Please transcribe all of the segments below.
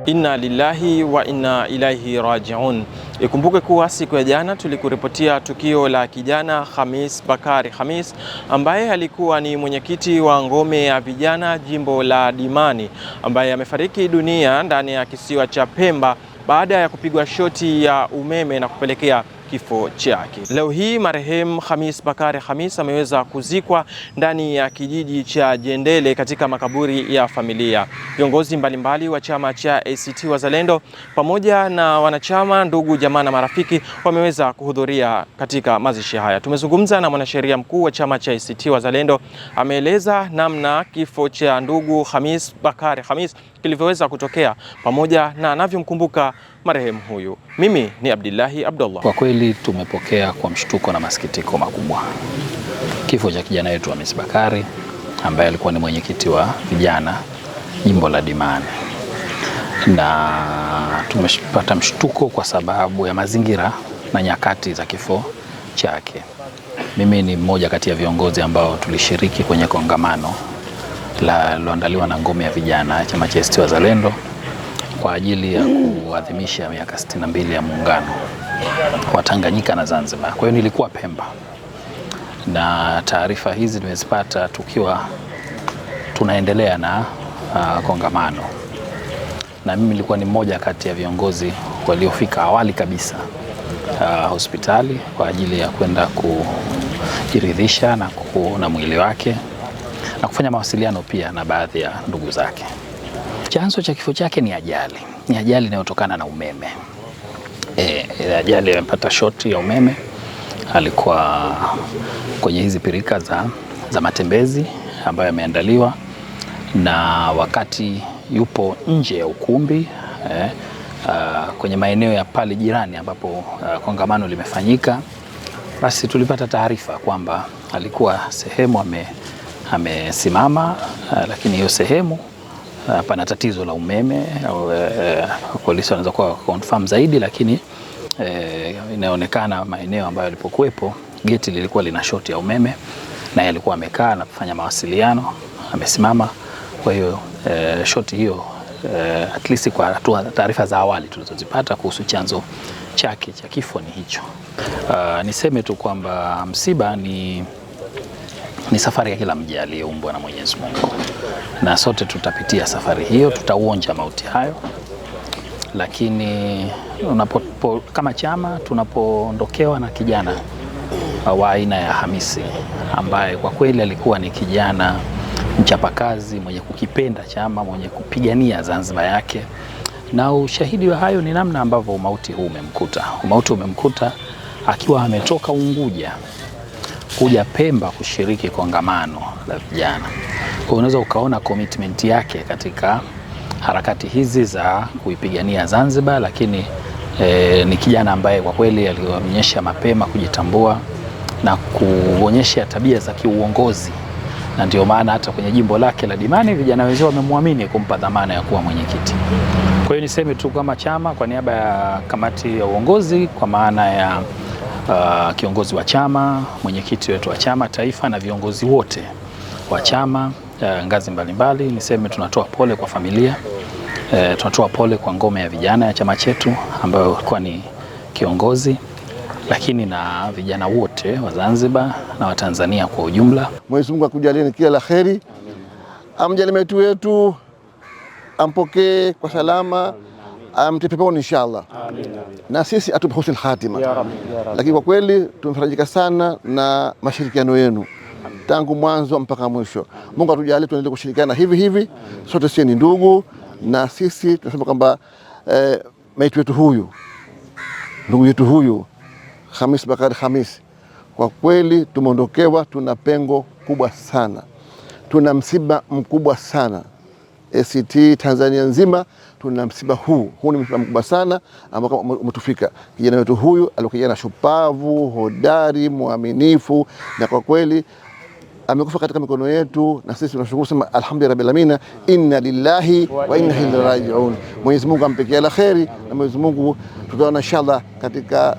Inna lillahi wa inna ilaihi rajiun. Ikumbuke kuwa siku ya jana tulikuripotia tukio la kijana Khamis Bakari Khamis ambaye alikuwa ni mwenyekiti wa ngome ya vijana jimbo la Dimani, ambaye amefariki dunia ndani ya kisiwa cha Pemba baada ya kupigwa shoti ya umeme na kupelekea kifo chake. Leo hii marehemu Khamis Bakari Khamis ameweza kuzikwa ndani ya kijiji cha Jendele katika makaburi ya familia. Viongozi mbalimbali wa chama cha ACT Wazalendo pamoja na wanachama, ndugu, jamaa na marafiki wameweza kuhudhuria katika mazishi haya. Tumezungumza na mwanasheria mkuu wa chama cha ACT Wazalendo, ameeleza namna kifo cha ndugu Khamis Bakari Khamis kilivyoweza kutokea pamoja na anavyomkumbuka marehemu huyu. Mimi ni Abdillahi Abdullah. Kwa kweli tumepokea kwa mshtuko na masikitiko makubwa kifo cha kijana wetu Khamis Bakari ambaye alikuwa ni mwenyekiti wa vijana jimbo la Dimani, na tumepata mshtuko kwa sababu ya mazingira na nyakati za kifo chake. Mimi ni mmoja kati ya viongozi ambao tulishiriki kwenye kongamano liloandaliwa na ngome ya vijana ya chama cha ACT Wazalendo kwa ajili ya kuadhimisha miaka 62 ya muungano wa Tanganyika na Zanzibar. Kwa hiyo nilikuwa Pemba, na taarifa hizi nimezipata tukiwa tunaendelea na kongamano, na mimi nilikuwa ni mmoja kati ya viongozi waliofika awali kabisa hospitali kwa ajili ya kwenda kujiridhisha na kuona mwili wake na kufanya mawasiliano pia na baadhi ya ndugu zake. Chanzo cha kifo chake ni ajali. Ni ajali inayotokana na umeme. Ajali amepata shoti ya umeme. Alikuwa kwenye hizi pirika za matembezi ambayo yameandaliwa, na wakati yupo nje ya ukumbi kwenye maeneo ya pale jirani ambapo kongamano limefanyika, basi tulipata taarifa kwamba alikuwa sehemu amesimama, lakini hiyo sehemu pana tatizo la umeme. Polisi wanaweza kuwa confirm zaidi, lakini inaonekana maeneo ambayo alipokuwepo geti lilikuwa lina shoti ya umeme, na yeye alikuwa amekaa na kufanya mawasiliano, amesimama. Kwa hiyo shoti hiyo at least kwa taarifa za awali tulizozipata kuhusu chanzo chake cha kifo ni hicho. Niseme tu kwamba msiba ni safari ya kila mja aliyeumbwa na Mwenyezi Mungu, na sote tutapitia safari hiyo, tutauonja mauti hayo. Lakini kama chama tunapoondokewa na kijana wa aina ya Khamisi ambaye kwa kweli alikuwa ni kijana mchapakazi, mwenye kukipenda chama, mwenye kupigania Zanzibar yake, na ushahidi wa hayo ni namna ambavyo umauti huu umemkuta. Umauti umemkuta akiwa ametoka Unguja kuja Pemba kushiriki kongamano la vijana. Kwa unaweza ukaona commitment yake katika harakati hizi za kuipigania Zanzibar, lakini ni kijana ambaye kwa kweli alionyesha mapema kujitambua na kuonyesha tabia za kiuongozi, na ndio maana hata kwenye jimbo lake la Dimani vijana wenzao wamemwamini kumpa dhamana ya kuwa mwenyekiti. Kwa hiyo niseme tu kama chama, kwa niaba ya kamati ya uongozi, kwa maana ya kiongozi wa chama, mwenyekiti wetu wa chama taifa na viongozi wote wa chama ngazi mbalimbali, niseme tunatoa pole kwa familia, tunatoa pole kwa ngome ya vijana ya chama chetu ambayo ilikuwa ni kiongozi, lakini na vijana wote wa Zanzibar na wa Tanzania kwa ujumla. Mwenyezi Mungu akujalie kila la kheri, amjalie mtu wetu, ampokee kwa salama, amtie peponi inshallah. Amin. Na sisi atupe husnul khatima ya Rabbi, ya Rabbi. Lakini kwa kweli tumefarajika sana na mashirikiano yenu tangu mwanzo mpaka mwisho. Mungu atujalie tuendelee kushirikiana hivi. Sote sisi ni ndugu, na sisi tunasema kwamba mtu wetu huyu, ndugu yetu huyu Khamis Bakari Khamis, kwa kweli tumeondokewa, tuna pengo kubwa sana, tuna msiba mkubwa sana. ACT Tanzania nzima tuna msiba huu ni msiba mkubwa sana ambao umetufika. Kijana wetu huyu alikuwa kijana shupavu, hodari, muaminifu, na kwa kweli amekufa katika mikono yetu, na sisi tunashukuru sema alhamdulillah rabbil alamin, inna lillahi wa inna ilaihi rajiun. Mwenyezi Mungu ampe kila la kheri, na Mwenyezi Mungu tutaona inshallah katika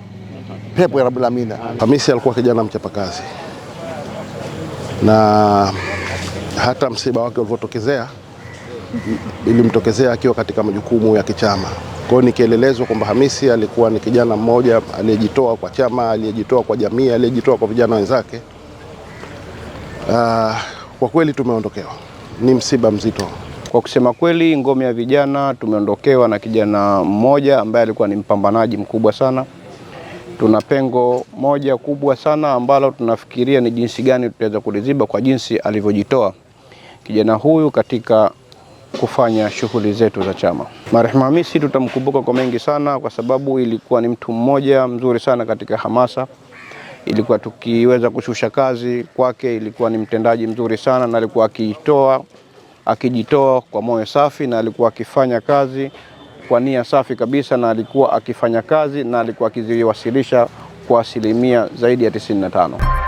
pepo ya rabbil alamin. Khamisi alikuwa kijana mchapakazi, na hata msiba wake ulivyotokezea ilimtokezea akiwa katika majukumu ya kichama. Kwa hiyo ni kielelezo kwamba Hamisi alikuwa ni kijana mmoja aliyejitoa kwa chama, aliyejitoa kwa jamii, aliyejitoa kwa vijana wenzake. Kwa kweli tumeondokewa, ni msiba mzito. Kwa kusema kweli, ngome ya vijana tumeondokewa na kijana mmoja ambaye alikuwa ni mpambanaji mkubwa sana. Tuna pengo moja kubwa sana ambalo tunafikiria ni jinsi gani tutaweza kuliziba kwa jinsi alivyojitoa kijana huyu katika kufanya shughuli zetu za chama. Marehemu Hamisi tutamkumbuka kwa mengi sana, kwa sababu ilikuwa ni mtu mmoja mzuri sana katika hamasa. Ilikuwa tukiweza kushusha kazi kwake, ilikuwa ni mtendaji mzuri sana, na alikuwa akijitoa kwa moyo safi, na alikuwa akifanya kazi kwa nia safi kabisa, na alikuwa akifanya kazi na alikuwa akiziwasilisha kwa asilimia zaidi ya 95.